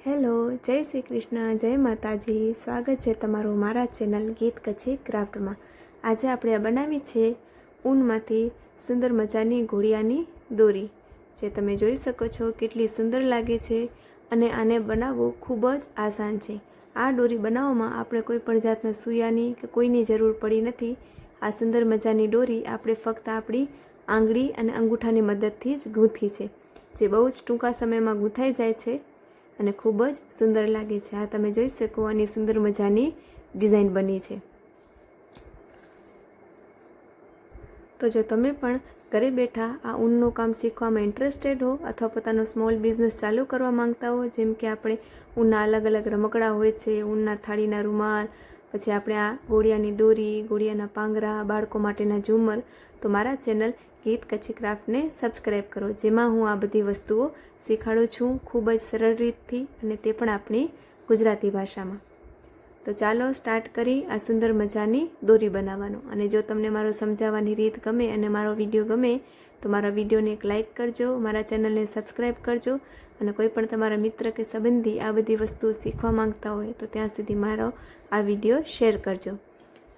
Hello, જય શ્રી કૃષ્ણ, જય માતાજી. સ્વાગત છે તમારું મારા ચેનલ ગીત કચ્છી ક્રાફ્ટમાં. આજે આપણે આ બનાવી છે ઊનમાંથી સુંદર મજાની ઘોડિયાની દોરી, જે તમે જોઈ શકો છો કેટલી સુંદર લાગે છે અને આને બનાવવું ખૂબ જ આસાન છે. આ દોરી બનાવવામાં આપણે કોઈ પણ જાતના સૂયાની કે કોઈની જરૂર પડી નથી. આ સુંદર મજાની દોરી આપણે ફક્ત આપણી આંગળી અને અંગૂઠાની મદદથી જ ગૂંથી છે, જે બહુ જ ટૂંકા સમયમાં ગૂંથાઈ જાય છે અને ખૂબ જ સુંદર લાગે છે. આ તમે જોઈ શકો આની સુંદર મજાની ડિઝાઇન બની છે. તો જો તમે પણ ઘરે બેઠા આ ઊનનું કામ શીખવામાં ઇન્ટરેસ્ટેડ હો અથવા પોતાનો સ્મોલ બિઝનેસ ચાલુ કરવા માંગતા હો, જેમ કે આપણે ઊનના અલગ અલગ રમકડા હોય છે, ઊનના થાળીના રૂમાલ, પછી આપણે આ ઘોડિયાની દોરી, ઘોડિયાના પાંગરા, બાળકો માટેના ઝુમર, તો મારા ચેનલ ગીત કચ્છી ક્રાફ્ટને સબસ્ક્રાઈબ કરો, જેમાં હું આ બધી વસ્તુઓ શીખવાડું છું ખૂબ જ સરળ રીતથી, અને તે પણ આપણી ગુજરાતી ભાષામાં. તો ચાલો સ્ટાર્ટ કરી આ સુંદર મજાની દોરી બનાવવાનું. અને જો તમને મારો સમજાવવાની રીત ગમે અને મારો વિડીયો ગમે તો મારા વિડીયોને એક લાઇક કરજો, મારા ચેનલને સબસ્ક્રાઈબ કરજો, અને કોઈ પણ તમારા મિત્ર કે સંબંધી આ બધી વસ્તુઓ શીખવા માંગતા હોય તો ત્યાં સુધી મારો આ વિડીયો શેર કરજો.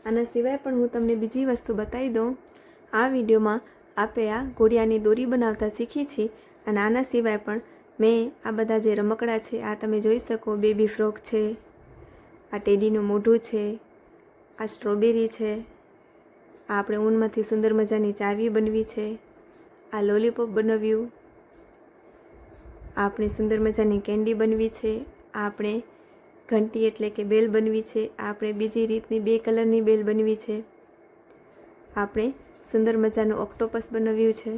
આના સિવાય પણ હું તમને બીજી વસ્તુ બતાવી દઉં. આ વિડીયોમાં આપણે આ ઘોડિયાની દોરી બનાવતા શીખી છીએ, અને આના સિવાય પણ મેં આ બધા જે રમકડા છે આ તમે જોઈ શકો. બેબી ફ્રોક છે, આ ટેડીનું મોઢું છે, આ સ્ટ્રોબેરી છે, આ આપણે ઊનમાંથી સુંદર મજાની ચાવી બનવી છે, આ લોલીપોપ બનાવ્યું, આ આપણે સુંદર મજાની કેન્ડી બનવી છે, આ આપણે ઘંટી એટલે કે બેલ બનવી છે, આ આપણે બીજી રીતની 2 કલરની બેલ બનવી છે, આપણે સુંદર મજાનું ઓક્ટોપસ બનાવ્યું છે,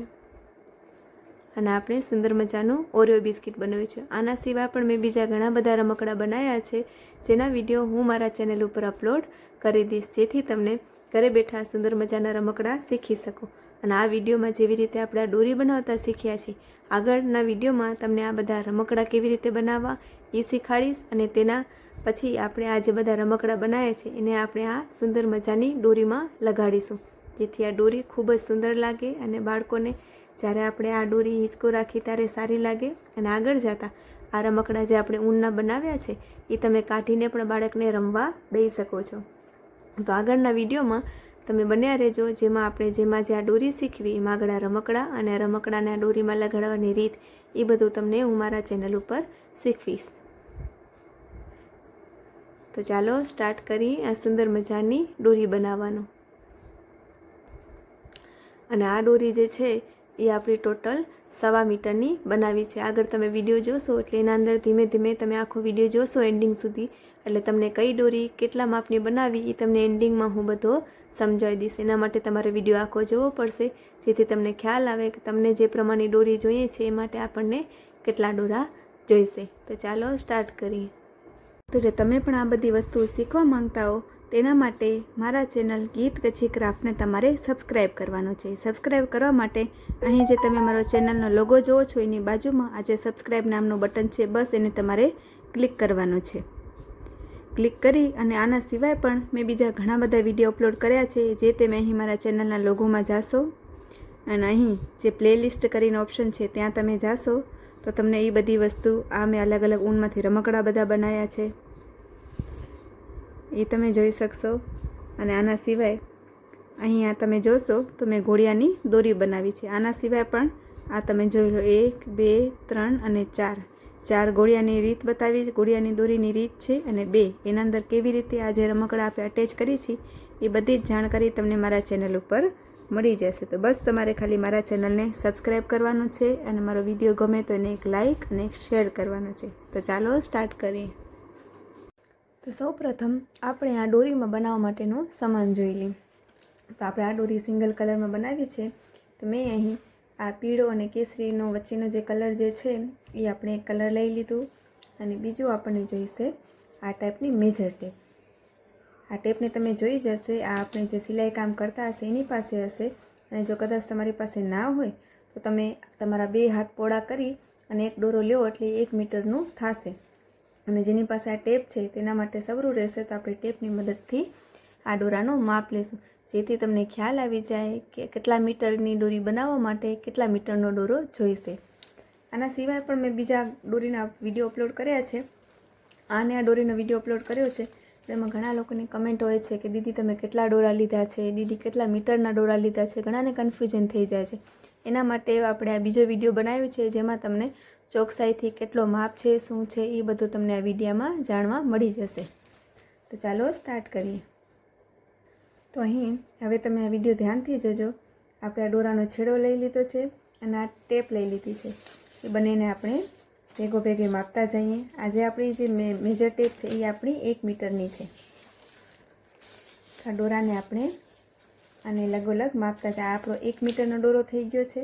અને આપણે સુંદર મજાનું ઓરિયો બિસ્કિટ બનાવ્યું છે. આના સિવાય પણ મેં બીજા ઘણા બધા રમકડા બનાવ્યા છે, જેના વિડીયો હું મારા ચેનલ ઉપર અપલોડ કરી દઈશ, જેથી તમને ઘરે બેઠા સુંદર મજાના રમકડા શીખી શકો. અને આ વિડીયોમાં જેવી રીતે આપણે આ દોરી બનાવતા શીખ્યા છીએ, આગળના વિડીયોમાં તમને આ બધા રમકડા કેવી રીતે બનાવવા એ શીખવાડીશ, અને તેના પછી આપણે આ જે બધા રમકડા બનાવ્યા છે એને આપણે આ સુંદર મજાની દોરીમાં લગાડીશું, જેથી આ દોરી ખૂબ જ સુંદર લાગે અને બાળકોને જ્યારે આપણે આ દોરી હિંચકો રાખી ત્યારે સારી લાગે. અને આગળ જતાં આ રમકડા જે આપણે ઊનના બનાવ્યા છે એ તમે કાઢીને પણ બાળકને રમવા દઈ શકો છો. તો આગળના વિડીયોમાં તમે બન્યા રહેજો, જેમાં જે આ દોરી શીખવી એમાં આગળ આ રમકડા અને રમકડાને આ દોરીમાં લગાડવાની રીત એ બધું તમને હું મારા ચેનલ ઉપર શીખવીશ. તો ચાલો સ્ટાર્ટ કરી આ સુંદર મજાની દોરી બનાવવાનું. અને આ દોરી જે છે એ આપણી ટોટલ 1.25 મીટરની બનાવી છે. આગળ તમે વિડીયો જોશો એટલે એના અંદર ધીમે ધીમે તમે આખો વિડીયો જોશો એન્ડિંગ સુધી, એટલે તમને કઈ દોરી કેટલા માપની બનાવી એ તમને એન્ડિંગમાં હું બધો સમજાવી દઈશ. એના માટે તમારે વિડીયો આખો જોવો પડશે, જેથી તમને ખ્યાલ આવે કે તમને જે પ્રમાણની દોરી જોઈએ છે એ માટે આપણને કેટલા દોરા જોઈશે. તો ચાલો સ્ટાર્ટ કરીએ. તો જો તમે પણ આ બધી વસ્તુઓ શીખવા માંગતા હો તેના માટે મારા ચેનલ ગીત કચ્છી ક્રાફ્ટને તમારે સબસ્ક્રાઈબ કરવાનું છે. સબસ્ક્રાઈબ કરવા માટે અહીં જે તમે મારો ચેનલનો લોગો જોવો છો એની બાજુમાં આ જે સબસ્ક્રાઈબ નામનું બટન છે, બસ એને તમારે ક્લિક કરવાનું છે. ક્લિક કરી અને આના સિવાય પણ મેં બીજા ઘણા બધા વિડીયો અપલોડ કર્યા છે, જે તમે અહીં મારા ચેનલના લોગોમાં જાશો અને અહીં જે પ્લેલિસ્ટ કરીને ઓપ્શન છે ત્યાં તમે જાશો તો તમને એ બધી વસ્તુ આ મેં અલગ અલગ ઊનમાંથી રમકડા બધા બનાવ્યા છે એ તમે જોઈ શકશો. અને આના સિવાય અહીં આ તમે જોશો તો મેં ઘોડિયાની દોરી બનાવી છે. આના સિવાય પણ આ તમે જોઈ લો 1, 2, 3 અને 4 ઘોડિયાની રીત બતાવી, ઘોડિયાની દોરીની રીત છે, અને 2 એના અંદર કેવી રીતે આ જે રમકડા આપણે અટેચ કરી છે એ બધી જ જાણકારી તમને મારા ચેનલ ઉપર મળી જશે. તો બસ તમારે ખાલી મારા ચેનલને સબસ્ક્રાઈબ કરવાનું છે, અને મારો વિડીયો ગમે તો એને એક લાઇક અને એક શેર કરવાનો છે. તો ચાલો સ્ટાર્ટ કરીએ. તો સૌપ્રથમ આપણે આ દોરીમાં બનાવવા માટેનું સામાન જોઈ લઈએ. તો આપણે આ દોરી સિંગલ કલરમાં બનાવી છે, તો મેં અહીં આ પીળો અને કેસરીનો વચ્ચેનો જે કલર જે છે એ આપણે એક કલર લઈ લીધું, અને બીજું આપણને જોઈશે આ ટાઈપની મેજર ટેપ. આ ટેપને તમે જોઈ જશે, આ આપણે જે સિલાઈ કામ કરતા હશે એની પાસે હશે, અને જો કદાચ તમારી પાસે ના હોય તો તમે તમારા 2 હાથ પોળા કરી અને એક દોરો લ્યો એટલે 1 મીટરનું થશે. અને જેની પાસે આ ટેપ છે તેના માટે સવરું રહેશે, તો આપણે ટેપની મદદથી આ દોરાનું માપ લેશું, જેથી તમને ખ્યાલ આવી જાય કે કેટલા મીટરની દોરી બનાવવા માટે કેટલા મીટરનો દોરો જોઈશે. આના સિવાય પણ મેં બીજા દોરીના વિડીયો અપલોડ કર્યા છે. આને આ દોરીનો વિડીયો અપલોડ કર્યો છે. એમાં ઘણા લોકોની કમેન્ટ હોય છે કે દીદી તમે કેટલા દોરા લીધા છે, દીદી કેટલા મીટરના દોરા લીધા છે. ઘણાને કન્ફ્યુઝન થઈ જાય છે. એના માટે આપણે આ બીજો વિડીયો બનાવ્યો છે જેમાં તમને ચોકસાઈથી કેટલો માપ છે, શું છે, એ બધું તમને આ વિડીયોમાં જાણવા મળી જશે. તો ચાલો સ્ટાર્ટ કરીએ. તો અહીં હવે તમે આ વિડીયો ધ્યાનથી જોજો. આપણે આ દોરાનો છેડો લઈ લીધો છે અને આ ટેપ લઈ લીધી છે. એ બંનેને આપણે ભેગો ભેગે માપતા જઈએ. આજે આપણી જે મેજર ટેપ છે એ આપણી 1 મીટરની છે. આ દોરાને આપણે અને લગોલગ માપતા જાય. આપણો 1 મીટરનો દોરો થઈ ગયો છે.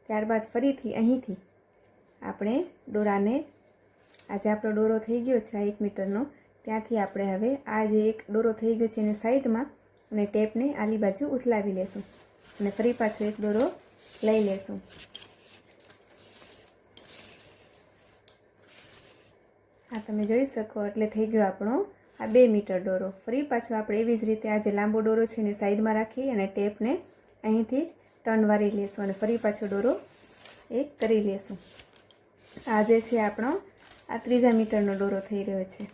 ત્યારબાદ ફરીથી અહીંથી આપણે દોરાને, આજે આપણો દોરો થઈ ગયો છે આ 1 મીટરનો, ત્યાંથી આપણે હવે આ જે એક દોરો થઈ ગયો છે એને સાઈડમાં અને ટેપને આલી બાજુ ઉથલાવી લેશું અને ફરી પાછો એક દોરો લઈ લેશું. આ તમે જોઈ શકો એટલે થઈ ગયો આપણો આ 2 મીટર દોરો. ફરી પાછો આપણે એવી જ રીતે આ જે લાંબો દોરો છે એને સાઈડમાં રાખી અને ટેપને અહીંથી જ ટર્ન વાળી લેશું અને ફરી પાછો દોરો એક કરી લેશું. આ જે છે આપણો આ 3જા મીટરનો દોરો થઈ રહ્યો છે.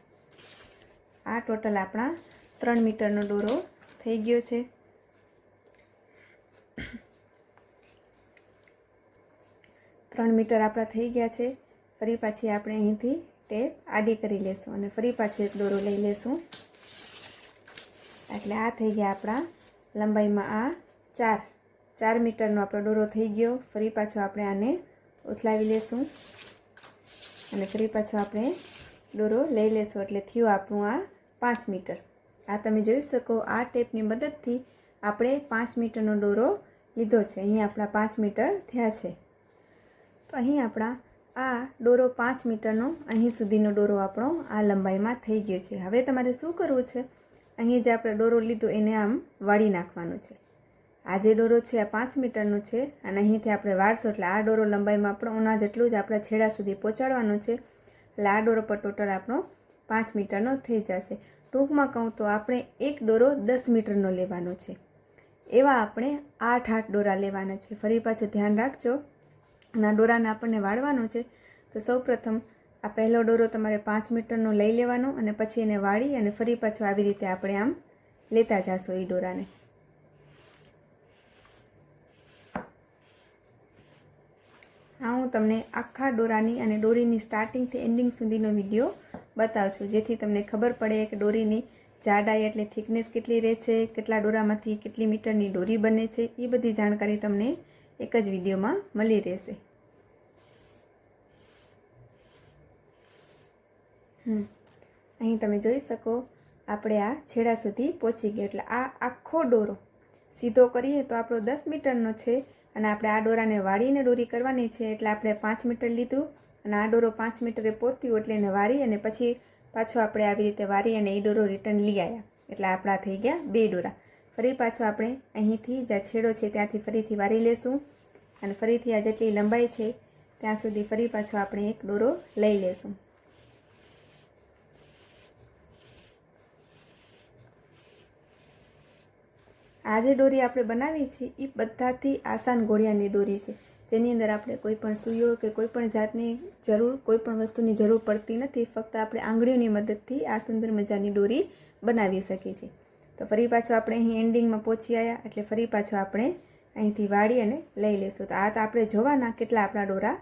આ ટોટલ આપણા 3 મીટરનો દોરો થઈ ગયો છે. ત્રણ મીટર આપણા થઈ ગયા છે. ફરી પાછી આપણે અહીંથી ટેપ આડી કરી લેશું અને ફરી પાછો એક દોરો લઈ લેશું. એટલે આ થઈ ગયા આપણા લંબાઈમાં આ 4 મીટરનો આપણો દોરો થઈ ગયો. ફરી પાછો આપણે આને ઉથલાવી લેશું અને ફરી પાછો આપણે દોરો લઈ લેશું એટલે થયું આપણું આ 5 મીટર. આ તમે જોઈ શકો આ ટેપની મદદથી આપણે 5 મીટરનો દોરો લીધો છે. અહીં આપણા 5 મીટર થયા છે. તો અહીં આપણા આ દોરો 5 મીટરનો અહીં સુધીનો દોરો આપણો આ લંબાઈમાં થઈ ગયો છે. હવે તમારે શું કરવું છે, અહીં જે આપણે દોરો લીધો એને આમ વાળી નાખવાનો છે. આ જે દોરો છે આ 5 મીટરનો છે અને અહીંથી આપણે વાળશું એટલે આ દોરો લંબાઈમાં આપણો ઓના જેટલું જ આપણા છેડા સુધી પહોંચાડવાનો છે. એટલે આ દોરો પર ટોટલ આપણો 5 મીટરનો થઈ જશે. ટૂંકમાં કહું તો આપણે એક દોરો 10 મીટરનો લેવાનો છે. એવા આપણે 8 દોરા લેવાના છે. ફરી પાછું ધ્યાન રાખજો. અને આ દોરાને આપણને વાળવાનો છે. તો સૌપ્રથમ આ પહેલો દોરો તમારે 5 મીટરનો લઈ લેવાનો અને પછી એને વાળી અને ફરી પાછું આવી રીતે આપણે આમ લેતા જશો એ દોરાને. આ હું તમને આખા દોરાની અને દોરીની સ્ટાર્ટિંગથી એન્ડિંગ સુધીનો વિડીયો બતાવું છું જેથી તમને ખબર પડે કે દોરીની જાડાઈ એટલે થિકનેસ કેટલી રહે છે, કેટલા દોરામાંથી કેટલી મીટરની દોરી બને છે, એ બધી જાણકારી તમને એક જ વિડીયોમાં મળી રહેશે. અહીં તમે જોઈ શકો આપણે આ છેડા સુધી પહોંચી ગયા. એટલે આ આખો દોરો સીધો કરીએ તો આપણો 10 મીટરનો છે અને આપણે આ દોરાને વાળીને દોરી કરવાની છે. એટલે આપણે 5 મીટર લીધું અને આ દોરો 5 મીટરે પહોંચ્યું એટલે એને વારી અને પછી પાછો આપણે આવી રીતે વારી અને એ દોરો રિટર્ન લઈ આવ્યા. એટલે આપણા થઈ ગયા 2 દોરા. ફરી પાછો આપણે અહીંથી જ્યાં છેડો છે ત્યાંથી ફરીથી વારી લેશું અને ફરીથી આ જેટલી લંબાઈ છે ત્યાં સુધી ફરી પાછો આપણે એક દોરો લઈ લેશું. આ જે દોરી આપણે બનાવી છે એ બધાથી આસાન ઘોડિયાની દોરી છે જેની અંદર આપણે કોઈ પણ સૂઈઓ કે કોઈ પણ જાતની કોઈ પણ વસ્તુની જરૂર પડતી નથી. ફક્ત આપણે આંગળીઓની મદદથી આ સુંદર મજાની દોરી બનાવી શકીએ છીએ. તો ફરી પાછો આપણે અહીં એન્ડિંગમાં પહોંચી આવ્યા એટલે ફરી પાછો આપણે અહીંથી વાળી અને લઈ લેશું. તો આ તો આપણે જોવાના કેટલા આપણા દોરા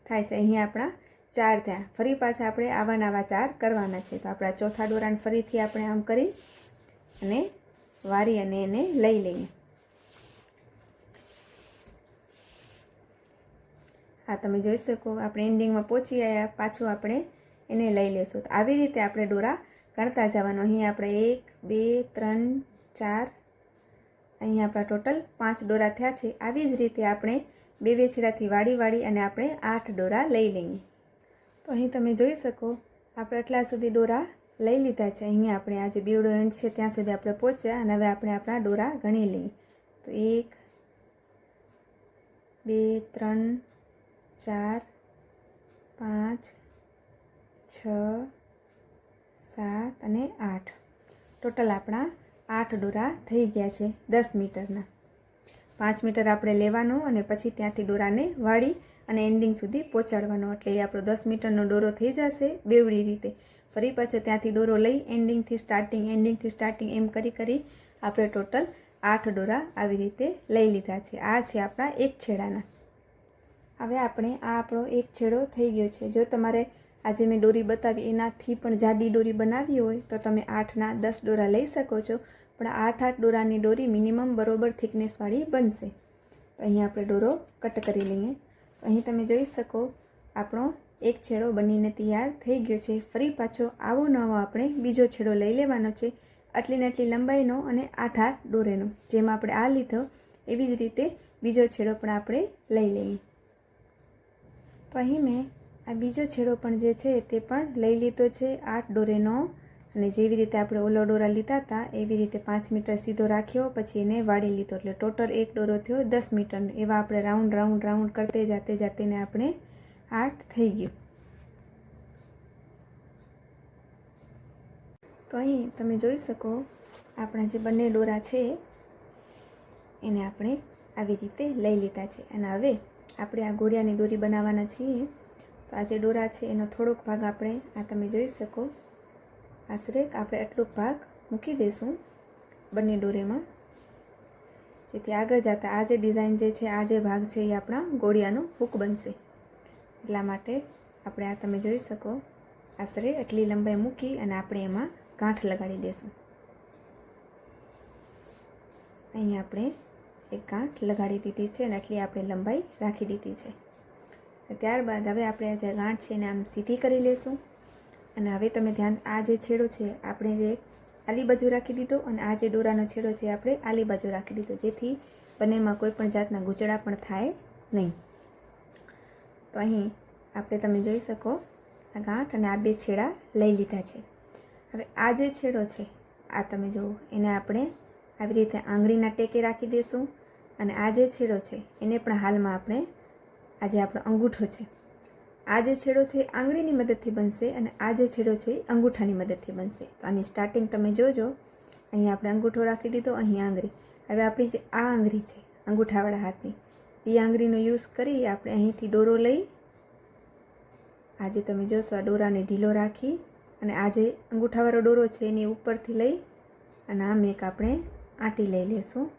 થાય છે. અહીં આપણા 4 થયા. ફરી પાછા આપણે આવા 4 કરવાના છે. તો આપણા ચોથા દોરાને ફરીથી આપણે આમ કરી અને વારી અને એને લઈ લઈએ. હા તમે જોઈ શકો આપણે એન્ડિંગમાં પહોંચી આવ્યા. પાછું આપણે એને લઈ લેશું. તો આવી રીતે આપણે દોરા ગણતા જવાનું. અહીં આપણે 1 2 3 4 અહીં આપણા ટોટલ 5 દોરા થયા છે. આવી જ રીતે આપણે બે છેડાથી વાળી અને આપણે 8 દોરા લઈ લઈએ. તો અહીં તમે જોઈ શકો આપણે આટલા સુધી દોરા લઈ લીધા છે. અહીંયા આપણે આ જે બેવડો એન્ડ છે ત્યાં સુધી આપણે પહોંચ્યા અને હવે આપણે આપણા દોરા ગણી લઈએ. તો 1 2 3 4 5 6 7 અને 8 ટોટલ આપણા 8 દોરા થઈ ગયા છે 10 મીટરના. 5 મીટર આપણે લેવાનું અને પછી ત્યાંથી દોરાને વાળી અને એન્ડિંગ સુધી પહોંચાડવાનો. એટલે એ આપણો 10 મીટરનો દોરો થઈ જશે બેવડી રીતે. ફરી પાછો ત્યાંથી દોરો લઈ એન્ડિંગથી સ્ટાર્ટિંગ એમ કરી આપણે ટોટલ 8 દોરા આવી રીતે લઈ લીધા છે. આ છે આપણા એક છેડાના. હવે આપણે આ આપણો એક છેડો થઈ ગયો છે. જો તમારે આજે મેં દોરી બતાવી એનાથી પણ જાડી દોરી બનાવી હોય તો તમે 8ના 10 દોરા લઈ શકો છો, પણ 8 દોરાની દોરી મિનિમમ બરોબર થિકનેસવાળી બનશે. તો અહીં આપણે દોરો કટ કરી લઈએ. તો અહીં તમે જોઈ શકો આપણો એક છેડો બનીને તૈયાર થઈ ગયો છે. ફરી પાછો આવો નવો આપણે બીજો છેડો લઈ લેવાનો છે, આટલી ને આટલી લંબાઈનો અને 8 દોરેનો. જેમ આપણે આ લીધો એવી જ રીતે બીજો છેડો પણ આપણે લઈ લઈએ. તો અહીં મેં આ બીજો છેડો પણ જે છે તે પણ લઈ લીધો છે 8 દોરેનો. અને જેવી રીતે આપણે ઓલો દોરા લીધા હતા એવી રીતે 5 મીટર સીધો રાખ્યો, પછી એને વાળી લીધો. એટલે ટોટલ એક દોરો થયો 10 મીટરનો. એવા આપણે રાઉન્ડ કરતે જાતે ને આપણે 8 થઈ ગયું. તો અહીં તમે જોઈ શકો આપણા જે બંને દોરા છે એને આપણે આવી રીતે લઈ લીધા છે. અને હવે આપણે આ ઘોડિયાની દોરી બનાવવાના છીએ. તો આ જે દોરા છે એનો થોડોક ભાગ આપણે આ તમે જોઈ શકો આશરે આપણે એટલો ભાગ મૂકી દઈશું બંને દોરીમાં, જેથી આગળ જતા આ જે ડિઝાઇન જે છે આ જે ભાગ છે એ આપણા ઘોડિયાનો હૂક બનશે. એટલા માટે આપણે આ તમે જોઈ શકો આશરે એટલી લંબાઈ મૂકી અને આપણે એમાં ગાંઠ લગાડી દઈશું. અહીં આપણે એક ગાંઠ લગાડી દીધી છે અને આટલી આપણે લંબાઈ રાખી દીધી છે. ત્યારબાદ હવે આપણે આ જે ગાંઠ છે એને આમ સીધી કરી લઈશું. અને હવે તમે ધ્યાન, આ જે છેડો છે આપણે જે આલી બાજુ રાખી દીધો અને આ જે દોરાનો છેડો છે આપણે આલી બાજુ રાખી દીધો, જેથી બંનેમાં કોઈ પણ જાતના ગૂંચળા પણ થાય નહીં. તો અહીં આપણે તમે જોઈ શકો આ ગાંઠ અને આ બે છેડા લઈ લીધા છે. હવે આ જે છેડો છે આ તમે જુઓ એને આપણે આવી રીતે આંગળીના ટેકે રાખી દઈશું. અને આ જે છેડો છે એને પણ હાલમાં આપણે આ જે આપણો અંગૂઠો છે આ જે છેડો છે એ આંગળીની મદદથી બનશે અને આ જે છેડો છે એ અંગૂઠાની મદદથી બનશે. તો આની સ્ટાર્ટિંગ તમે જોજો, અહીં આપણે અંગૂઠો રાખી દીધો, અહીં આંગળી. હવે આપણી જે આ આંગળી છે અંગૂઠાવાળા હાથની એ આંગળીનો યુઝ કરી આપણે અહીંથી દોરો લઈ આજે તમે જોશો આ દોરાને ઢીલો રાખી અને આ જે અંગૂઠાવાળો દોરો છે એની ઉપરથી લઈ અને આમ એક આપણે આંટી લઈ લેશું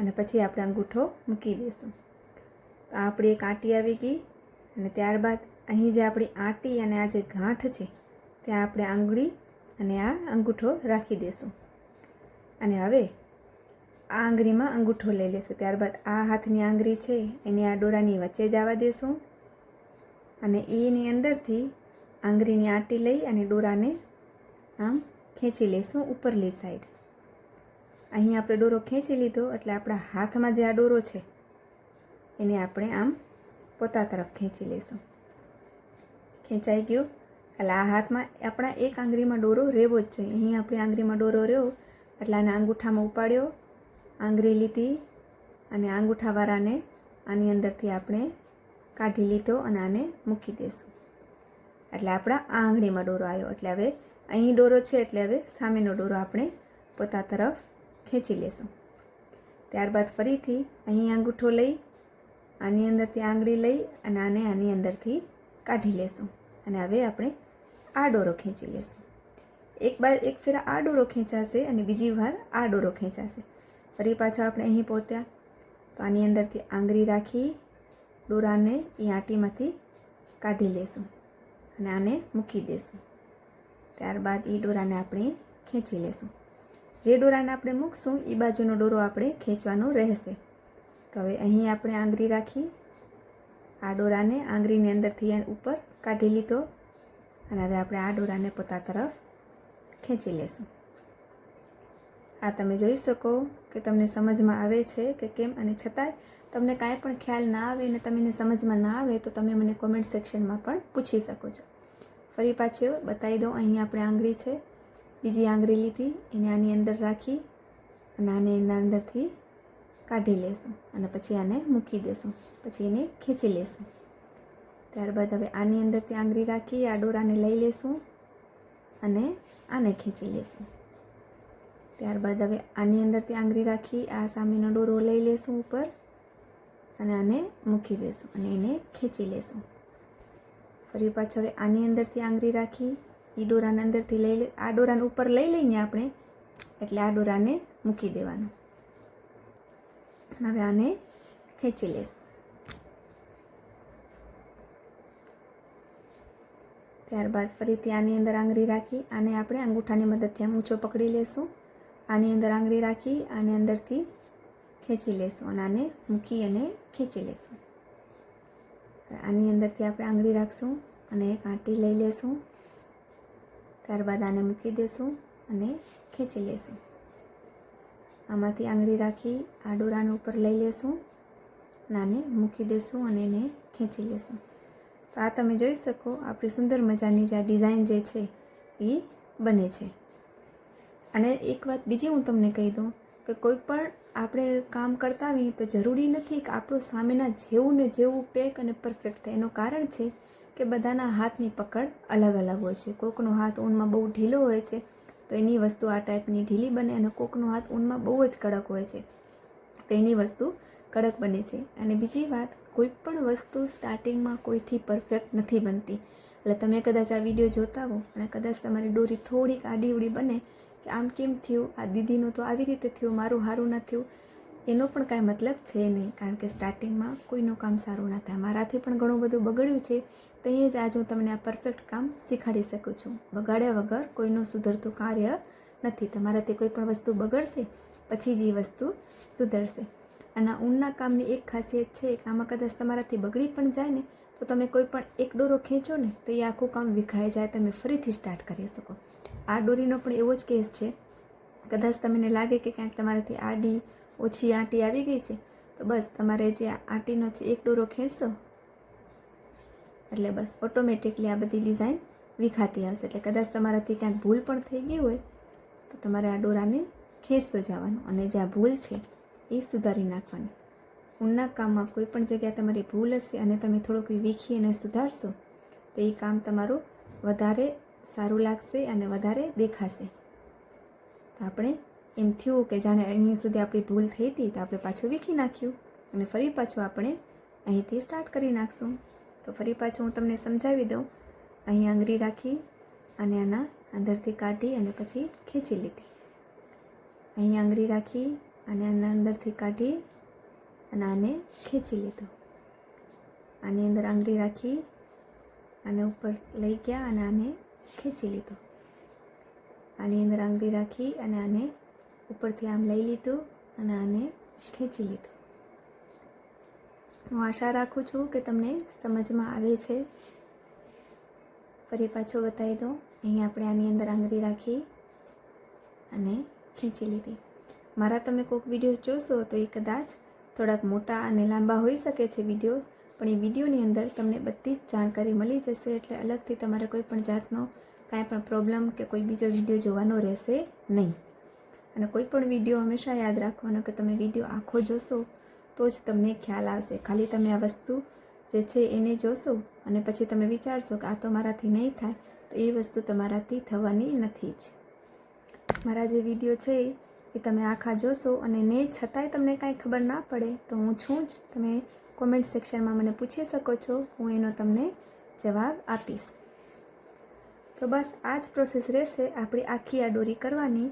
અને પછી આપણે અંગૂઠો મૂકી દઈશું. તો આપણી એક આંટી આવી ગઈ. અને ત્યારબાદ અહીં જે આપણી આંટી અને આ જે ગાંઠ છે ત્યાં આપણે આંગળી અને આ અંગૂઠો રાખી દઈશું. અને હવે આ આંગળીમાં અંગૂઠો લઈ લેશું. ત્યારબાદ આ હાથની આંગળી છે એને આ દોરાની વચ્ચે જવા દેશું અને એની અંદરથી આંગળીની આંટી લઈ અને દોરાને આમ ખેંચી લઈશું ઉપરલી સાઈડ. અહીં આપણે દોરો ખેંચી લીધો એટલે આપણા હાથમાં જે આ દોરો છે એને આપણે આમ પોતા તરફ ખેંચી લઈશું. ખેંચાઈ ગયો એટલે આ હાથમાં આપણા એક આંગળીમાં દોરો રહેવો જ જોઈએ. અહીં આપણી આંગળીમાં દોરો રહ્યો એટલે આને અંગૂઠામાં ઉપાડ્યો, આંગળી લીધી અને અંગૂઠાવાળાને આની અંદરથી આપણે કાઢી લીધો અને આને મૂકી દઈશું. એટલે આપણા આ આંગળીમાં દોરો આવ્યો. એટલે હવે અહીં દોરો છે એટલે હવે સામેનો દોરો આપણે પોતા તરફ ખેંચી લેશું. ત્યારબાદ ફરીથી અહીં અંગૂઠો લઈ આની અંદરથી આંગળી લઈ અને આને આની અંદરથી કાઢી લેશું અને હવે આપણે આ દોરો ખેંચી લેશું. એક ફેરા આ દોરો ખેંચાશે અને બીજી વાર આ દોરો ખેંચાશે. ફરી પાછો આપણે અહીં પહોંચ્યા તો આની અંદરથી આંગળી રાખી દોરાને એ આંટીમાંથી કાઢી લેશું અને આને મૂકી દઈશું. ત્યારબાદ એ દોરાને આપણે ખેંચી લેશું. જે દોરાને આપણે મૂકશું એ બાજુનો દોરો આપણે ખેંચવાનો રહેશે. તો હવે અહીં આપણે આંગળી રાખી આ દોરાને આંગળીની અંદરથી ઉપર કાઢી લીધો અને હવે આપણે આ દોરાને પોતા તરફ ખેંચી લેશું. આ તમે જોઈ શકો કે તમને સમજમાં આવે છે કે કેમ, અને છતાંય તમને કાંઈ પણ ખ્યાલ ના આવે અને તમને સમજમાં ના આવે તો તમે મને કોમેન્ટ સેક્શનમાં પણ પૂછી શકો છો. ફરી પાછું બતાવી દઉં, અહીં આપણે આંગળી છે, બીજી આંગળી લીધી એને આની અંદર રાખી અને આને એના અંદરથી કાઢી લેશું અને પછી આને મૂકી દેશું, પછી એને ખેંચી લેશું. ત્યારબાદ હવે આની અંદરથી આંગળી રાખી આ દોરાને લઈ લેશું અને આને ખેંચી લેશું. ત્યારબાદ હવે આની અંદરથી આંગળી રાખી આ સામેનો દોરો લઈ લેશું ઉપર અને આને મૂકી દેશું અને એને ખેંચી લેશું. ફરી પાછો હવે આની અંદરથી આંગળી રાખી એ દોરાને અંદરથી આ દોરાને ઉપર લઈ લઈને આપણે એટલે આ દોરાને મૂકી દેવાનું. હવે આને ખેંચી લેશું. ત્યારબાદ ફરીથી આની અંદર આંગળી રાખી આને આપણે અંગૂઠાની મદદથી આમ ઊંચો પકડી લેશું. આની અંદર આંગળી રાખી આને અંદરથી ખેંચી લેશું અને આને મૂકી અને ખેંચી લેશું. આની અંદરથી આપણે આંગળી રાખશું અને એક આંટી લઈ લેશું. ત્યારબાદ આને મૂકી દેશું અને ખેંચી લેશું. આમાંથી આંગળી રાખી આ દોરાને ઉપર લઈ લેશું અને આને મૂકી દેશું અને એને ખેંચી લેશું. તો આ તમે જોઈ શકો આપણી સુંદર મજાની જે આ ડિઝાઇન જે છે એ બને છે. અને એક વાત બીજી હું તમને કહી દઉં કે કોઈ પણ આપણે કામ કરતા હોઈએ તો જરૂરી નથી કે આપણું સામેના જેવું ને જેવું પેક અને પરફેક્ટ થાય. એનું કારણ છે કે બધાના હાથની પકડ અલગ અલગ હોય છે. કોકનો હાથ ઊનમાં બહુ ઢીલો હોય છે તો એની વસ્તુ આ ટાઈપની ઢીલી બને અને કોકનો હાથ ઊનમાં બહુ જ કડક હોય છે તો એની વસ્તુ કડક બને છે. અને બીજી વાત, કોઈ પણ વસ્તુ સ્ટાર્ટિંગમાં કોઈથી પરફેક્ટ નથી બનતી. એટલે તમે કદાચ આ વિડીયો જોતા હો અને કદાચ તમારી દોરી થોડીક આડી ઉડી બને કે આમ કેમ થયું, આ દીદીનું તો આવી રીતે થયું, મારું સારું ના થયું, એનો પણ કાંઈ મતલબ છે નહીં. કારણ કે સ્ટાર્ટિંગમાં કોઈનું કામ સારું ના થાય. મારાથી પણ ઘણું બધું બગડ્યું છે તો એ જ આજ હું તમને આ પરફેક્ટ કામ શીખવાડી શકું છું. બગાડ્યા વગર કોઈનું સુધરતું કાર્ય નથી. તમારાથી કોઈ પણ વસ્તુ બગડશે પછી જ એ વસ્તુ સુધરશે. અને ઊનના કામની એક ખાસિયત છે કે આમાં કદાચ તમારાથી બગડી પણ જાય ને તો તમે કોઈ પણ એક દોરો ખેંચો ને તો એ આખું કામ વિખાઈ જાય, તમે ફરીથી સ્ટાર્ટ કરી શકો. આ દોરીનો પણ એવો જ કેસ છે. કદાચ તમને લાગે કે ક્યાંક તમારાથી આડી ઓછી આંટી આવી ગઈ છે તો બસ તમારે જે આંટીનો છે એક દોરો ખેંચશો એટલે બસ ઓટોમેટિકલી આ બધી ડિઝાઇન વિખાતી આવશે. એટલે કદાચ તમારાથી ક્યાંક ભૂલ પણ થઈ ગઈ હોય તો તમારે આ દોરાને ખેંચતો જવાનું અને જે આ ભૂલ છે એ સુધારી નાખવાની. ઊનના કામમાં કોઈ પણ જગ્યાએ તમારી ભૂલ હશે અને તમે થોડુંક વીખી અને સુધારશો તો એ કામ તમારું વધારે સારું લાગશે અને વધારે દેખાશે. તો આપણે એમ થયું કે જાણે અહીં સુધી આપણી ભૂલ થઈ હતી તો આપણે પાછું વીખી નાખ્યું અને ફરી પાછું આપણે અહીંથી સ્ટાર્ટ કરી નાખશું. તો ફરી પાછું હું તમને સમજાવી દઉં. અહીં આંગળી રાખી અને આના અંદરથી કાઢી અને પછી ખેંચી લીધી. અહીં આંગળી રાખી અને આના અંદરથી કાઢી અને આને ખેંચી લીધું. આની અંદર આંગળી રાખી આને ઉપર લઈ ગયા અને આને ખેંચી લીધું. આની અંદર આંગળી રાખી અને આને ઉપરથી આમ લઈ લીધું અને આને ખેંચી લીધું. હું આશા રાખું છું કે તમને સમજમાં આવે છે. ફરી પાછો બતાવી દઉં. અહીં આપણે આની અંદર આંગળી રાખી અને ખેંચી લીધી. મારા તમે કોઈક વિડીયોઝ જોશો તો એ કદાચ થોડાક મોટા અને લાંબા હોઈ શકે છે વિડીયોઝ, પણ એ વિડીયોની અંદર તમને બધી જ જાણકારી મળી જશે. એટલે અલગથી તમારે કોઈ પણ જાતનો કાંઈ પણ પ્રોબ્લેમ કે કોઈ બીજો વિડીયો જોવાનો રહેશે નહીં. અને કોઈ પણ વિડીયો હંમેશા યાદ રાખવાનો કે તમે વિડીયો આખો જોશો તો જ તમને ખ્યાલ આવશે. ખાલી તમે આ વસ્તુ જે છે એને જોશો અને પછી તમે વિચારશો કે આ તો મારાથી નહીં થાય તો એ વસ્તુ તમારાથી થવાની નથી જ. મારા જે વિડીયો છે એ તમે આખા જોશો અને ને છતાંય તમને કાંઈ ખબર ના પડે તો હું છું જ. તમે કોમેન્ટ સેક્શનમાં મને પૂછી શકો છો, હું એનો તમને જવાબ આપીશ. તો બસ આ જ પ્રોસેસ રહેશે આપણી આખી આ દોરી કરવાની.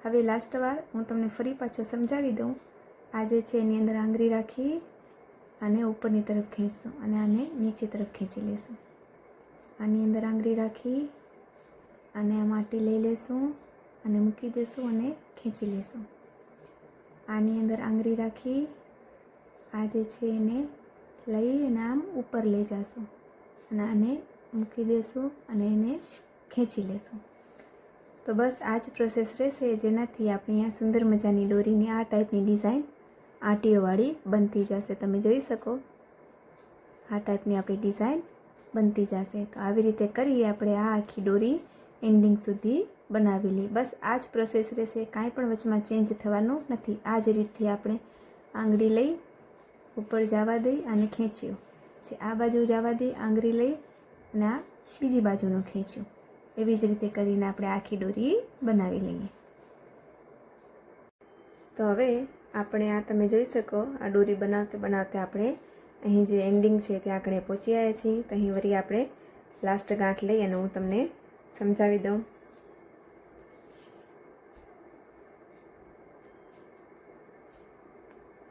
હવે લાસ્ટ વાર હું તમને ફરી પાછો સમજાવી દઉં. આ જે છે એની અંદર આંગળી રાખી આને ઉપરની તરફ ખેંચશું અને આને નીચે તરફ ખેંચી લેશું. આની અંદર આંગળી રાખી અને આ માટી લઈ લેશું અને મૂકી દેશું અને ખેંચી લેશું. આની અંદર આંગળી રાખી આ જે છે એને લઈ અને આમ ઉપર લઈ જશું અને આને મૂકી દેશું અને એને ખેંચી લેશું. તો બસ આ જ પ્રોસેસ રહેશે જેનાથી આપણી આ સુંદર મજાની દોરીની આ ટાઈપની ડિઝાઇન આંટીઓવાળી બનતી જશે. તમે જોઈ શકો આ ટાઈપની આપણી ડિઝાઇન બનતી જશે. તો આવી રીતે કરીએ આપણે આ આખી દોરી એન્ડિંગ સુધી બનાવી લઈએ. બસ આ જ પ્રોસેસ રહેશે, કાંઈ પણ વચમાં ચેન્જ થવાનું નથી. આ જ રીતથી આપણે આંગળી લઈ ઉપર જવા દઈ અને ખેંચ્યું, પછી આ બાજુ જવા દઈ આંગળી લઈ અને આ બીજી બાજુનું ખેંચ્યું. એવી જ રીતે કરીને આપણે આખી દોરી બનાવી લઈએ. તો હવે આપણે આ તમે જોઈ શકો આ દોરી બનાવતા બનાવતા આપણે અહીં જે એન્ડિંગ છે ત્યાં આગળ પહોંચી આવ્યા છીએ. તો અહીં વળી આપણે લાસ્ટ ગાંઠ લઈ અને હું તમને સમજાવી દઉં.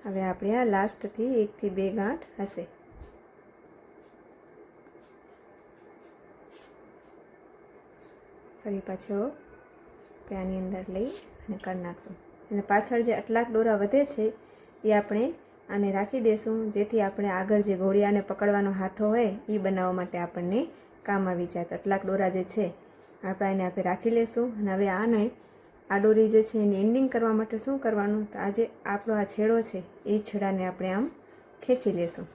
હવે આપણે આ લાસ્ટથી 1 થી 2 ગાંઠ હશે. ફરી પાછો આપણે આની અંદર લઈ અને કરી નાખશું. અને પાછળ જે આટલાક દોરા વધે છે એ આપણે આને રાખી દેશું, જેથી આપણે આગળ જે ઘોડિયાને પકડવાનો હાથો હોય એ બનાવવા માટે આપણને કામ આવી જાય. તો આટલાક દોરા જે છે આપણે એને આપણે રાખી લેશું. અને હવે આને આ દોરી જે છે એની એન્ડિંગ કરવા માટે શું કરવાનું, તો આજે આપણો આ છેડો છે એ છેડાને આપણે આમ ખેંચી લેશું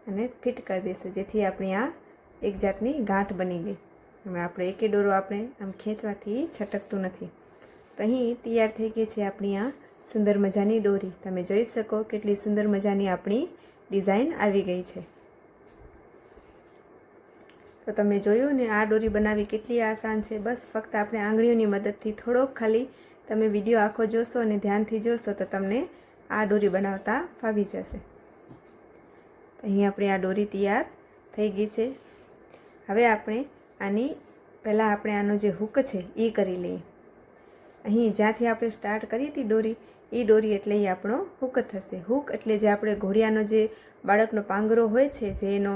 અને ફિટ કરી દઈશું, જેથી આપણી આ એક જાતની ગાંઠ બની ગઈ. હવે આપણે એકે દોરો આપણે આમ ખેંચવાથી છટકતું નથી. તો અહીં તૈયાર થઈ ગઈ છે આપણી આ સુંદર મજાની દોરી. તમે જોઈ શકો કેટલી સુંદર મજાની આપણી ડિઝાઇન આવી ગઈ છે. તો તમે જોયું ને આ દોરી બનાવવી કેટલી આસાન છે. બસ ફક્ત આપણે આંગળીઓની મદદથી થોડોક ખાલી તમે વિડીયો આખો જોશો અને ધ્યાનથી જોશો તો તમને આ દોરી બનાવતા ફાવી જશે. અહીં આપણી આ દોરી તૈયાર થઈ ગઈ છે. હવે આપણે આની પહેલાં આપણે આનો જે હૂક છે એ કરી લઈએ. અહીં જ્યાંથી આપણે સ્ટાર્ટ કરી હતી દોરી એ દોરી એટલે એ આપણો હૂક થશે. હૂક એટલે જે આપણે ઘોડિયાનો જે બાળકનો પાંગરો હોય છે, જે એનો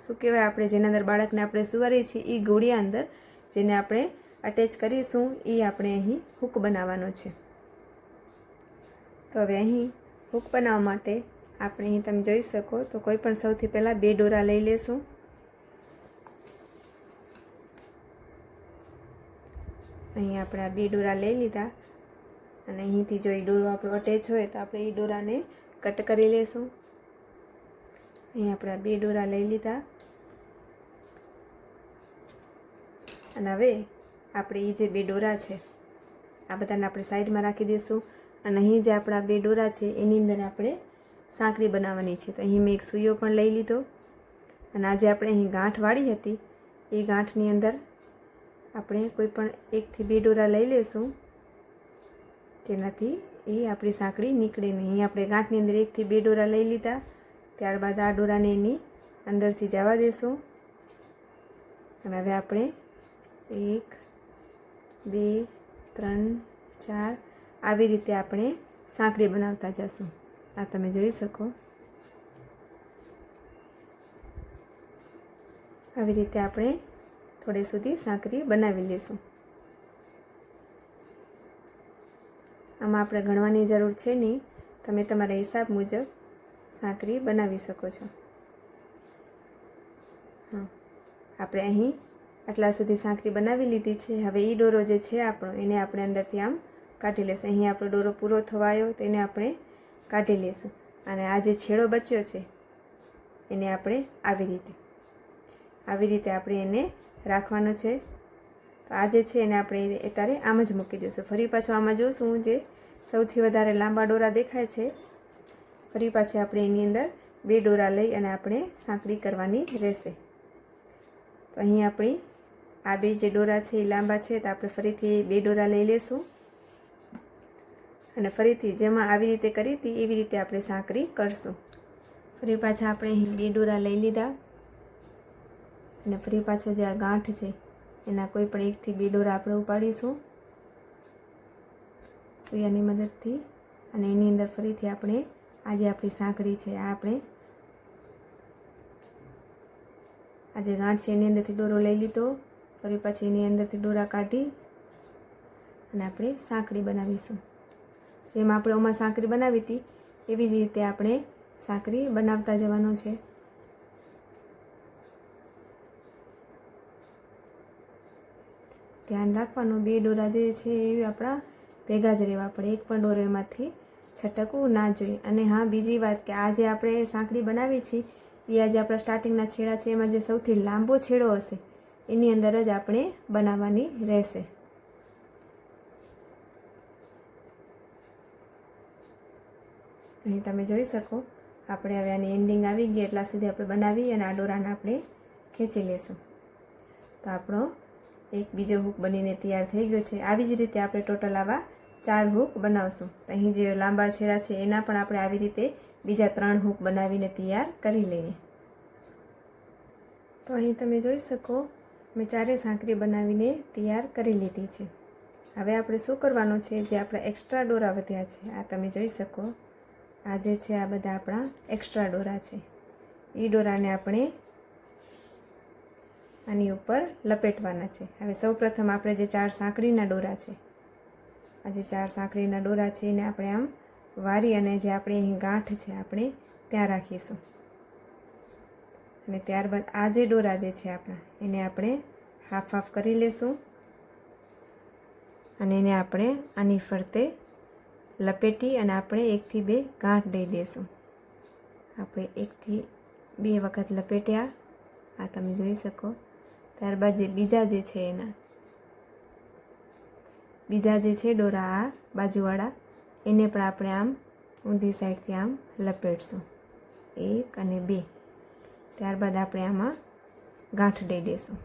શું કહેવાય આપણે જેના અંદર બાળકને આપણે સુવારીએ છીએ એ ઘોડિયા અંદર જેને આપણે અટેચ કરીશું એ આપણે અહીં હૂક બનાવવાનો છે. તો હવે અહીં હૂક બનાવવા માટે આપણે અહીં તમે જોઈ શકો તો કોઈ પણ સૌથી પહેલાં 2 દોરા લઈ લેશું. અહીં આપણે આ 2 દોરા લઈ લીધા અને અહીંથી જો એ દોરો આપણો અટેચ હોય તો આપણે એ દોરાને કટ કરી લેશું. અહીં આપણે આ 2 દોરા લઈ લીધા અને હવે આપણે એ જે 2 દોરા છે આ બધાને આપણે સાઈડમાં રાખી દઈશું. અને અહીં જે આપણા 2 દોરા છે એની અંદર આપણે સાંકળી બનાવવાની છે. તો અહીં મેં એક સૂયો પણ લઈ લીધો અને આજે આપણે અહીં ગાંઠ વાળી હતી એ ગાંઠની અંદર આપણે કોઈ પણ 1 થી 2 દોરા લઈ લેશું, જેનાથી એ આપણી સાંકળી નીકળે નહીં. અહીં આપણે ગાંઠની અંદર 1 થી 2 દોરા લઈ લીધા. ત્યારબાદ આ દોરાને એની અંદરથી જવા દેશું અને હવે આપણે 1 2 3 4 આવી રીતે આપણે સાંકળી બનાવતા જશું. આ તમે જોઈ શકો આવી રીતે આપણે થોડી સુધી સાંકળી બનાવી લેશું. આમાં આપણે ગણવાની જરૂર છે નહીં, તમે તમારા હિસાબ મુજબ સાંકળી બનાવી શકો છો. હા, આપણે અહીં આટલા સુધી સાંકળી બનાવી લીધી છે. હવે એ દોરો જે છે આપણો એને આપણે અંદરથી આમ કાઢી લેશું. અહીં આપણો દોરો પૂરો થવા આવ્યો તો એને આપણે કાઢી લેશું અને આ જે છેડો બચ્યો છે એને આપણે આવી રીતે આપણે એને રાખવાનો છે. તો આ જે છે એને આપણે અત્યારે આમ જ મૂકી દઈશું. ફરી પાછું આમાં જોશું જે સૌથી વધારે લાંબા દોરા દેખાય છે, ફરી પાછી આપણે એની અંદર 2 દોરા લઈ અને આપણે સાંકળી કરવાની રહેશે. તો અહીં આપણી આ 2 જે દોરા છે એ લાંબા છે તો આપણે ફરીથી 2 દોરા લઈ લેશું અને ફરીથી જેમાં આવી રીતે કરી હતી એવી રીતે આપણે સાંકળી કરશું. ફરી પાછા આપણે અહીં 2 દોરા લઈ લીધા અને ફરી પાછો જે આ ગાંઠ છે એના કોઈ પણ 1 થી 2 દોરા આપણે ઉપાડીશું સૂયાની મદદથી અને એની અંદર ફરીથી આપણે આ જે આપણી સાંકળી છે આ આપણે આ જે ગાંઠ છે એની અંદરથી દોરો લઈ લીધો, ફરી પછી એની અંદરથી દોરા કાઢી અને આપણે સાંકળી બનાવીશું. જેમ આપણે ઓમાં સાંકળી બનાવી હતી એવી જ રીતે આપણે સાંકળી બનાવતા જવાનું છે. ધ્યાન રાખવાનું 2 દોરા જે છે એ આપણા ભેગા જ રહેવા પડે, એક પણ દોરો એમાંથી છટકવું ના જોઈએ. અને હા, બીજી વાત કે આ જે આપણે સાંકળી બનાવી છે એ આજે આપણા સ્ટાર્ટિંગના છેડા છે એમાં જે સૌથી લાંબો છેડો હશે એની અંદર જ આપણે બનાવવાની રહેશે. અહીં તમે જોઈ શકો આપણે હવે આની એન્ડિંગ આવી ગઈ એટલા સુધી આપણે બનાવી અને આ દોરાને આપણે ખેંચી લેશું. તો આપણો એક બીજો હૂક બનીને તૈયાર થઈ ગયો છે. આવી જ રીતે આપણે ટોટલ આવા 4 હૂક બનાવશું. અહીં જે લાંબા છેડા છે એના પણ આપણે આવી રીતે બીજા 3 હૂક બનાવીને તૈયાર કરી લઈએ. તો અહીં તમે જોઈ શકો મેં 4 સાંકળી બનાવીને તૈયાર કરી લીધી છે. હવે આપણે શું કરવાનું છે, જે આપણા એક્સ્ટ્રા દોરા વધ્યા છે આ તમે જોઈ શકો, આ જે છે આ બધા આપણા એક્સ્ટ્રા દોરા છે. એ દોરાને આપણે આની ઉપર લપેટવાના છે. હવે સૌપ્રથમ આપણે જે 4 સાંકળીના દોરા છે, આ જે 4 સાંકળીના દોરા છે એને આપણે આમ વારી અને જે આપણે અહીં ગાંઠ છે આપણે ત્યાં રાખીશું. અને ત્યારબાદ આ જે દોરા જે છે આપણા એને આપણે હાફ હાફ કરી લેશું અને એને આપણે આની ફરતે લપેટી અને આપણે 1 થી 2 ગાંઠ દઈ દઈશું. આપણે 1 થી 2 વખત લપેટ્યા, આ તમે જોઈ શકો. ત્યારબાદ જે બીજા જે છે એના બીજા જે છે દોરા આ બાજુવાળા એને પણ આપણે આમ ઊંધી સાઈડથી આમ લપેટશું 1 અને 2. ત્યારબાદ આપણે આમાં ગાંઠ દઈ દઈશું.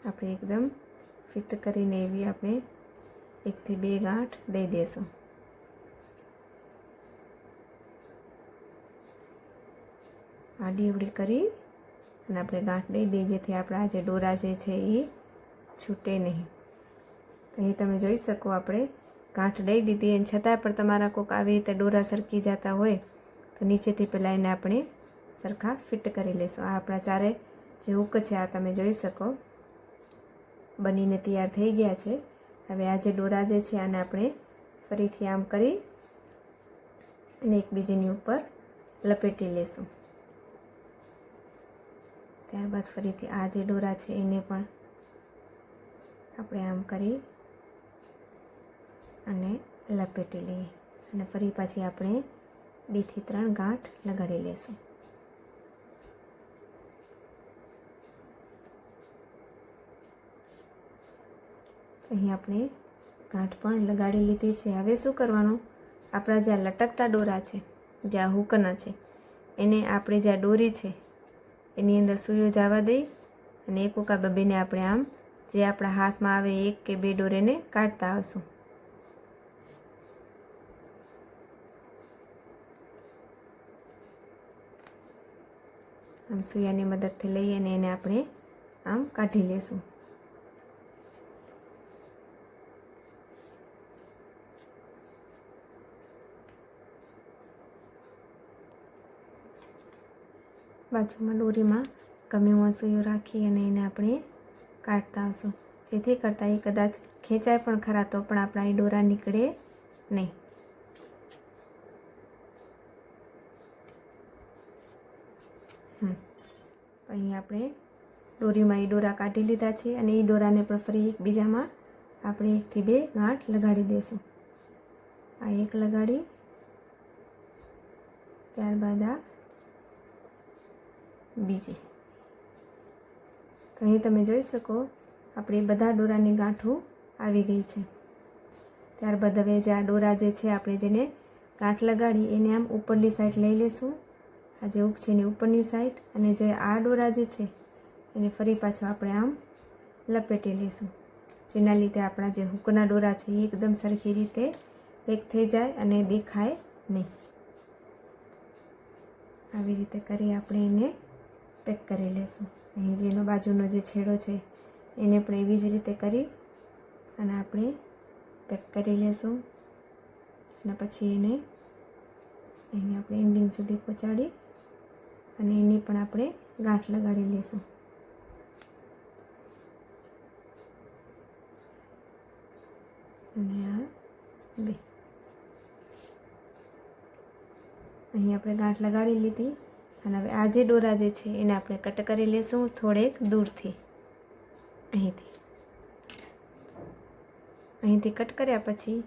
આપણે એકદમ ફિટ કરીને એવી આપણે 1 થી 2 ગાંઠ દઈ દઈશું. આડી અવડી કરી અને આપણે ગાંઠ દઈ દઈએ જેથી આપણા જે દોરા જે છે એ છૂટે નહીં. તો અહીં તમે જોઈ શકો આપણે ગાંઠ દઈ દીધી અને છતાં પણ તમારા કોઈક આવી રીતે દોરા સરકી જતા હોય તો નીચેથી પહેલાં એને આપણે સરખા ફિટ કરી લઈશું. આ આપણા 4 જે હૂક છે આ તમે જોઈ શકો બનીને તૈયાર થઈ ગયા છે. હવે આ જે દોરા જે છે આને આપણે ફરીથી આમ કરી અને એકબીજાની ઉપર લપેટી લેશું. ત્યારબાદ ફરીથી આ જે દોરા છે એને પણ આપણે આમ કરી અને લપેટી લઈએ અને ફરી પાછી આપણે 2 થી 3 ગાંઠ લગાડી લેશું. અહીં આપણે ગાંઠ પણ લગાડી લીધી છે. હવે શું કરવાનું, આપણા જે લટકતા દોરા છે, જે આ હૂકના છે એને આપણે જે દોરી છે એની અંદર સૂયો જવા દઈ અને એક ઉકા બબીને આપણે આમ જે આપણા હાથમાં આવે 1 કે 2 દોરેને કાઢતા આવશું. આમ સૂયાની મદદથી લઈ અને એને આપણે આમ કાઢી લેશું. બાજુમાં દોરીમાં ગમે એવો સૂયો રાખી અને એને આપણે કાઢતા આવશું, જેથી કરતાં એ કદાચ ખેંચાય પણ ખરા તો પણ આપણા એ દોરા નીકળે નહીં. અહીં આપણે દોરીમાં એ દોરા કાઢી લીધા છે અને એ દોરાને પણ ફરી એકબીજામાં આપણે 1 થી 2 ગાંઠ લગાડી દઈશું. આ એક લગાડી, ત્યારબાદ આ બીજી. તો અહીં તમે જોઈ શકો આપણે બધા દોરાની ગાંઠો આવી ગઈ છે. ત્યારબાદ હવે જે આ દોરા જે છે આપણે જેને ગાંઠ લગાડી એને આમ ઉપરની સાઈડ લઈ લેશું. આ જે હૂક છે એની ઉપરની સાઈડ અને જે આ દોરા જે છે એને ફરી પાછો આપણે આમ લપેટી લઈશું, જેના લીધે આપણા જે હૂકના દોરા છે એ એકદમ સરખી રીતે પેક થઈ જાય અને દેખાય નહીં. આવી રીતે કરી આપણે એને પેક કરી લેશું. અહીં જેનો બાજુનો જે છેડો છે એને પણ એવી જ રીતે કરી અને આપણે પેક કરી લેશું અને પછી એને અહીં આપણે એન્ડિંગ સુધી પહોંચાડી અને એની પણ આપણે ગાંઠ લગાડી લેશું. અને આ 2 અહીં આપણે ગાંઠ લગાડી લીધી અને હવે આ જે દોરા જે છે એને આપણે કટ કરી લેશું થોડેક દૂરથી. અહીંથી કટ કર્યા પછી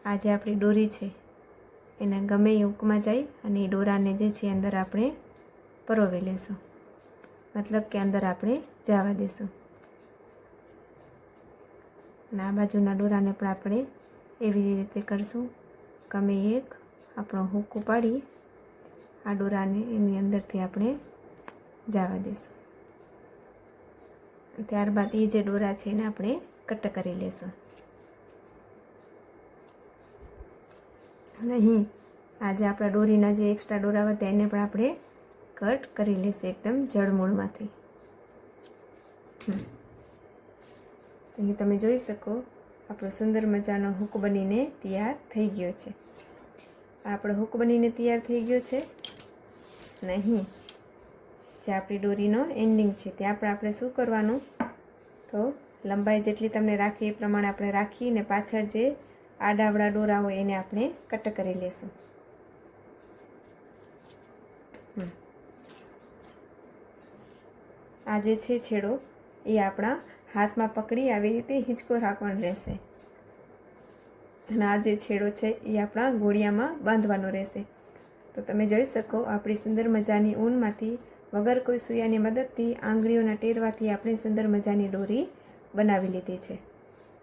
આ જે આપણી દોરી છે એને ગમે એ હૂકમાં જાય અને એ દોરાને જે છે અંદર આપણે પરોવી લેશું, મતલબ કે અંદર આપણે જવા દેશું. અને આ બાજુના દોરાને પણ આપણે એવી જ રીતે કરશું. ગમે એક આપણો હૂક ઉપાડી આ દોરાને એની અંદરથી આપણે જવા દઈશું. ત્યારબાદ એ જે દોરા છે એને આપણે કટ કરી લેશું. અને અહીં આ જે આપણા દોરીના જે એક્સ્ટ્રા દોરા હતા એને પણ આપણે કટ કરી લેશું એકદમ જડમૂળમાંથી. અહીં તમે જોઈ શકો આપણો સુંદર મજાનો હૂક બનીને તૈયાર થઈ ગયો છે. આપણો હૂક બનીને તૈયાર થઈ ગયો છે. અને અહીં જે આપણી દોરીનો એન્ડિંગ છે ત્યાં પણ આપણે શું કરવાનું, તો લંબાઈ જેટલી તમને રાખી એ પ્રમાણે આપણે રાખીને પાછળ જે આડાવડા દોરા હોય એને આપણે કટ કરી લેશું. આ જે છે છેડો એ આપણા હાથમાં પકડી આવી રીતે હિંચકો રાખવાનો રહેશે. અને આ જે છેડો છે એ આપણા ઘોડિયામાં બાંધવાનો રહેશે. તો તમે જોઈ શકો આપણી સુંદર મજાની ઊનમાંથી વગર કોઈ સૂયાની મદદથી આંગળીઓના ટેરવાથી આપણે સુંદર મજાની દોરી બનાવી લીધી છે.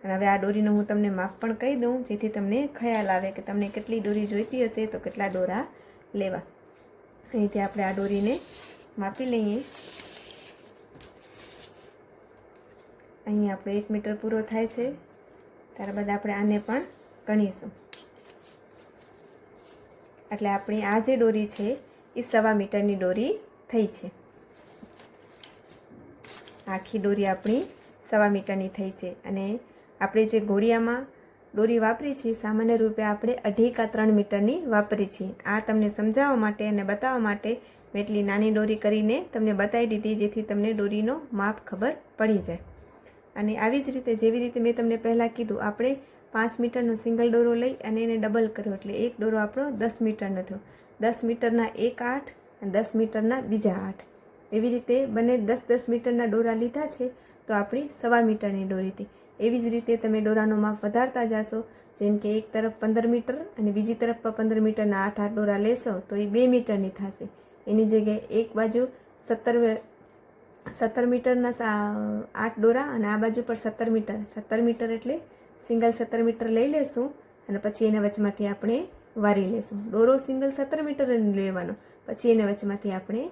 અને હવે આ દોરીનું હું તમને માપ પણ કહી દઉં, જેથી તમને ખ્યાલ આવે કે તમને કેટલી દોરી જોઈતી હશે તો કેટલા દોરા લેવા. અહીંથી આપણે આ દોરીને માપી લઈએ. અહીં આપણો 1 મીટર પૂરો થાય છે. ત્યારબાદ આપણે આને પણ ગણીશું. એટલે આપણી આ જે દોરી છે એ 1.25 મીટરની દોરી થઈ છે. આખી દોરી આપણી 1.25 મીટરની થઈ છે. અને આપણે જે ઘોડિયામાં દોરી વાપરી છે સામાન્ય રૂપે આપણે 2.5 કે 3 મીટરની વાપરી છે. આ તમને સમજાવવા માટે અને બતાવવા માટે મેં એટલી નાની દોરી કરીને તમને બતાવી દીધી, જેથી તમને દોરીનો માપ ખબર પડી જાય. અને આવી જ રીતે જેવી રીતે મેં તમને પહેલાં કીધું, આપણે 5 મીટરનો સિંગલ દોરો લઈ અને એને ડબલ કર્યો એટલે એક દોરો આપણો 10 મીટરનો થયો. 10 મીટરના એક 8 અને 10 મીટરના બીજા 8. એવી રીતે બંને 10-10 મીટરના દોરા લીધા છે તો આપણી 1.25 મીટરની દોરી હતી. એવી જ રીતે તમે દોરાનો માપ વધારતા જશો. જેમ કે એક તરફ 15 મીટર અને બીજી તરફ પણ 15 મીટરના 8-8 દોરા લેશો તો એ 2 મીટરની થશે. એની જગ્યાએ એક બાજુ 17 મીટરના 8 દોરા અને આ બાજુ પર 17 મીટર એટલે સિંગલ 17 મીટર લઈ લેશું અને પછી એના વચમાંથી આપણે વારી લેશું. દોરો સિંગલ 17 મીટર લેવાનો, પછી એના વચમાંથી આપણે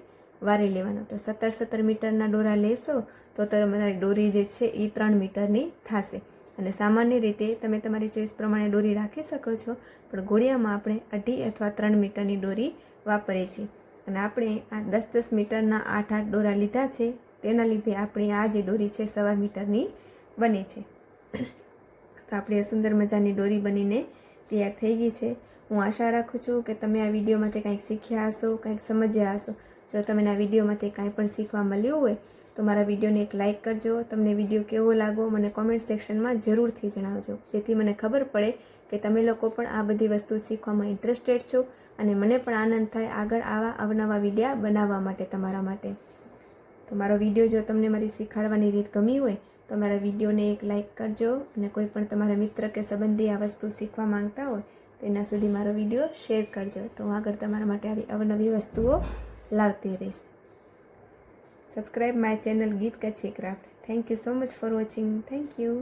વારી લેવાનો. તો 17 મીટરના દોરા લેશો તો તમારી દોરી જે છે એ 3 મીટરની થશે. અને સામાન્ય રીતે તમે તમારી ચોઈસ પ્રમાણે દોરી રાખી શકો છો, પણ ઘોડિયામાં આપણે 2.5 અથવા 3 મીટરની દોરી વાપરીએ છીએ. અને આપણે આ 10-10 મીટરના 8-8 દોરા લીધા છે, તેના લીધે આપણી આ જે દોરી છે 1.25 મીટરની બની છે. તો આપણી આ સુંદર મજાની દોરી બનીને તૈયાર થઈ ગઈ છે. હું આશા રાખું છું કે તમે આ વિડીયોમાંથી કંઈક શીખ્યા હશો, કંઈક સમજ્યા હશો. જો તમને આ વિડીયોમાંથી કાંઈ પણ શીખવા મળ્યું હોય તો મારા વિડીયોને એક લાઇક કરજો. તમને વિડીયો કેવો લાગ્યો મને કોમેન્ટ સેક્શનમાં જરૂરથી જણાવજો, જેથી મને ખબર પડે કે તમે લોકો પણ આ બધી વસ્તુ શીખવામાં ઇન્ટરેસ્ટેડ છો અને મને પણ આનંદ થાય આગળ આવા અવનવા વિડીયા બનાવવા માટે તમારા માટે. તો મારો વિડીયો જો તમને મારી શીખવાડવાની રીત ગમી હોય તો મારા વિડીયોને એક લાઇક કરજો. અને કોઈ પણ તમારા મિત્ર કે સંબંધી આ વસ્તુ શીખવા માંગતા હોય તો એના સુધી મારો વિડીયો શેર કરજો. તો હું આગળ તમારા માટે આવી અવનવી વસ્તુઓ લાવતી રહીશ. Subscribe my channel Geet Kachhi Craft. Thank you so much for watching. Thank you.